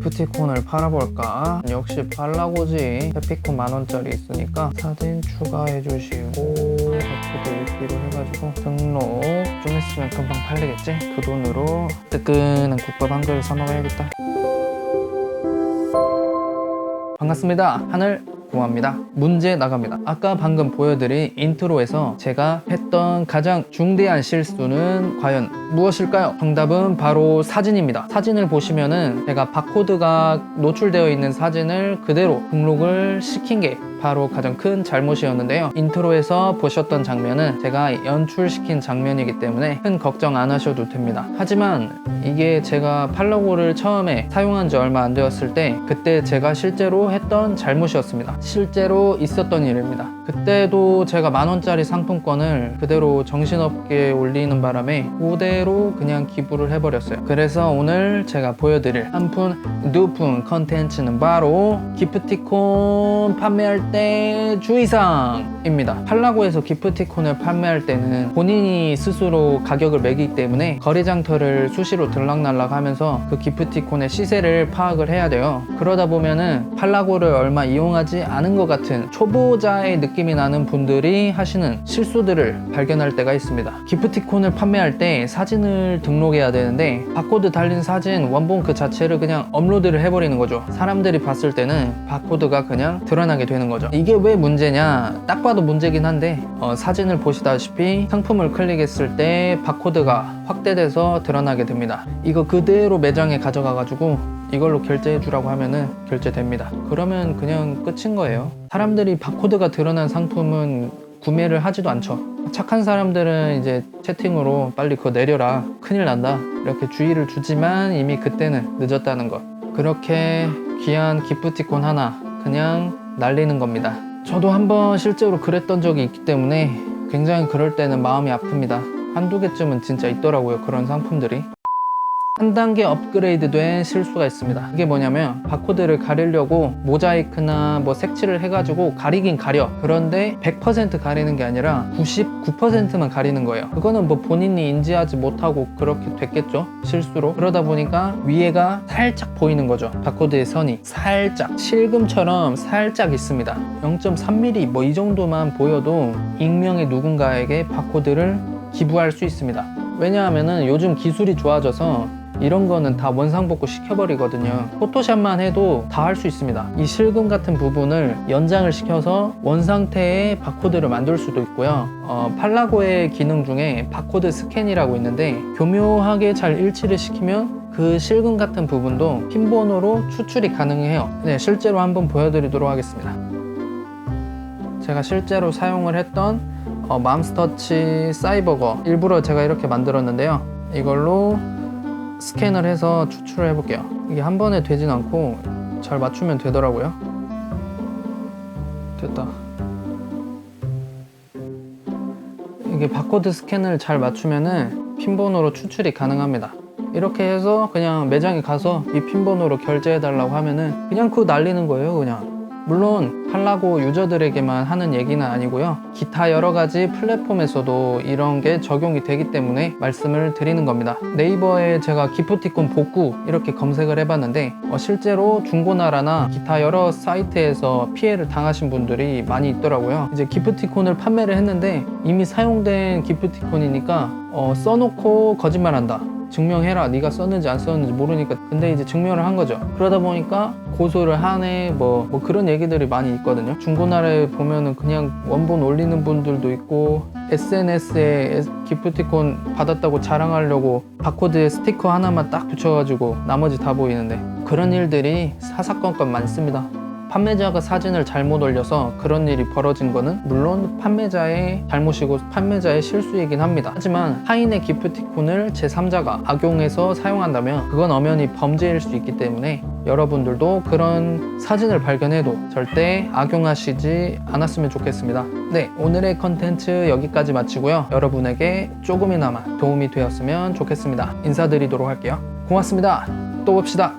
기프티콘을 팔아볼까? 역시 팔라고지. 해피콘 10,000원짜리 있으니까 사진 추가해주시고 버프도 읽기로 해가지고 등록. 좀 있으면 금방 팔리겠지? 그 돈으로 뜨끈한 국밥 한 그릇 사 먹어야겠다. 반갑습니다. 하늘 공화입니다. 문제 나갑니다. 아까 방금 보여드린 인트로에서 제가 했던 가장 중대한 실수는 과연 무엇일까요? 정답은 바로 사진입니다. 사진을 보시면은 제가 바코드가 노출되어 있는 사진을 그대로 등록을 시킨 게 바로 가장 큰 잘못이었는데요. 인트로에서 보셨던 장면은 제가 연출시킨 장면이기 때문에 큰 걱정 안 하셔도 됩니다. 하지만 이게 제가 팔로고를 처음에 사용한 지 얼마 안 되었을 때 그때 제가 실제로 했던 잘못이었습니다. 실제로 있었던 일입니다. 그때도 제가 10,000원짜리 상품권을 그대로 정신없게 올리는 바람에 그대로 그냥 기부를 해버렸어요. 그래서 오늘 제가 보여드릴 한푼 두푼 컨텐츠는 바로 기프티콘 판매할 때 주의사항입니다. 팔라고에서 기프티콘을 판매할 때는 본인이 스스로 가격을 매기기 때문에 거래장터를 수시로 들락날락 하면서 그 기프티콘의 시세를 파악을 해야 돼요. 그러다 보면은 팔라고를 얼마 이용하지 않은 것 같은 초보자의 느낌이 나는 분들이 하시는 실수들을 발견할 때가 있습니다. 기프티콘을 판매할 때 사진을 등록해야 되는데 바코드 달린 사진 원본 그 자체를 그냥 업로드를 해버리는 거죠. 사람들이 봤을 때는 바코드가 그냥 드러나게 되는 거죠. 이게 왜 문제냐? 딱 봐도 문제긴 한데 사진을 보시다시피 상품을 클릭했을 때 바코드가 확대돼서 드러나게 됩니다. 이거 그대로 매장에 가져가 가지고 이걸로 결제해 주라고 하면은 결제됩니다. 그러면 그냥 끝인 거예요. 사람들이 바코드가 드러난 상품은 구매를 하지도 않죠. 착한 사람들은 이제 채팅으로 빨리 그거 내려라, 큰일 난다, 이렇게 주의를 주지만 이미 그때는 늦었다는 것. 그렇게 귀한 기프티콘 하나 그냥 날리는 겁니다. 저도 한번 실제로 그랬던 적이 있기 때문에 굉장히 그럴 때는 마음이 아픕니다. 한두 개쯤은 진짜 있더라고요, 그런 상품들이. 한 단계 업그레이드 된 실수가 있습니다. 그게 뭐냐면 바코드를 가리려고 모자이크나 뭐 색칠을 해가지고 가리긴 가려. 그런데 100% 가리는 게 아니라 99%만 가리는 거예요. 그거는 뭐 본인이 인지하지 못하고 그렇게 됐겠죠, 실수로. 그러다 보니까 위에가 살짝 보이는 거죠. 바코드의 선이 살짝 실금처럼 살짝 있습니다. 0.3mm 뭐 이 정도만 보여도 익명의 누군가에게 바코드를 기부할 수 있습니다. 왜냐하면은 요즘 기술이 좋아져서 이런 거는 다 원상복구 시켜버리거든요. 포토샵만 해도 다 할 수 있습니다. 이 실금 같은 부분을 연장을 시켜서 원상태의 바코드를 만들 수도 있고요. 팔라고의 기능 중에 바코드 스캔이라고 있는데 교묘하게 잘 일치를 시키면 그 실금 같은 부분도 핀번호로 추출이 가능해요. 네, 실제로 한번 보여드리도록 하겠습니다. 제가 실제로 사용을 했던 맘스터치 사이버거 일부러 제가 이렇게 만들었는데요. 이걸로 스캔을 해서 추출을 해볼게요. 이게 한 번에 되진 않고 잘 맞추면 되더라고요. 됐다. 이게 바코드 스캔을 잘 맞추면은 핀번호로 추출이 가능합니다. 이렇게 해서 그냥 매장에 가서 이 핀번호로 결제해달라고 하면은 그냥 그거 날리는 거예요, 그냥. 물론 팔라고 유저들에게만 하는 얘기는 아니고요. 기타 여러 가지 플랫폼에서도 이런 게 적용이 되기 때문에 말씀을 드리는 겁니다. 네이버에 제가 기프티콘 복구 이렇게 검색을 해봤는데 실제로 중고나라나 기타 여러 사이트에서 피해를 당하신 분들이 많이 있더라고요. 이제 기프티콘을 판매를 했는데 이미 사용된 기프티콘이니까 써놓고 거짓말한다, 증명해라, 네가 썼는지 안 썼는지 모르니까. 근데 이제 증명을 한 거죠. 그러다 보니까 고소를 하네 뭐 그런 얘기들이 많이 있거든요. 중고나라에 보면은 그냥 원본 올리는 분들도 있고 SNS에 기프티콘 받았다고 자랑하려고 바코드에 스티커 하나만 딱 붙여가지고 나머지 다 보이는데, 그런 일들이 사사건건 많습니다. 판매자가 사진을 잘못 올려서 그런 일이 벌어진 거는 물론 판매자의 잘못이고 판매자의 실수이긴 합니다. 하지만 타인의 기프티콘을 제3자가 악용해서 사용한다면 그건 엄연히 범죄일 수 있기 때문에 여러분들도 그런 사진을 발견해도 절대 악용하시지 않았으면 좋겠습니다. 네, 오늘의 컨텐츠 여기까지 마치고요. 여러분에게 조금이나마 도움이 되었으면 좋겠습니다. 인사드리도록 할게요. 고맙습니다. 또 봅시다.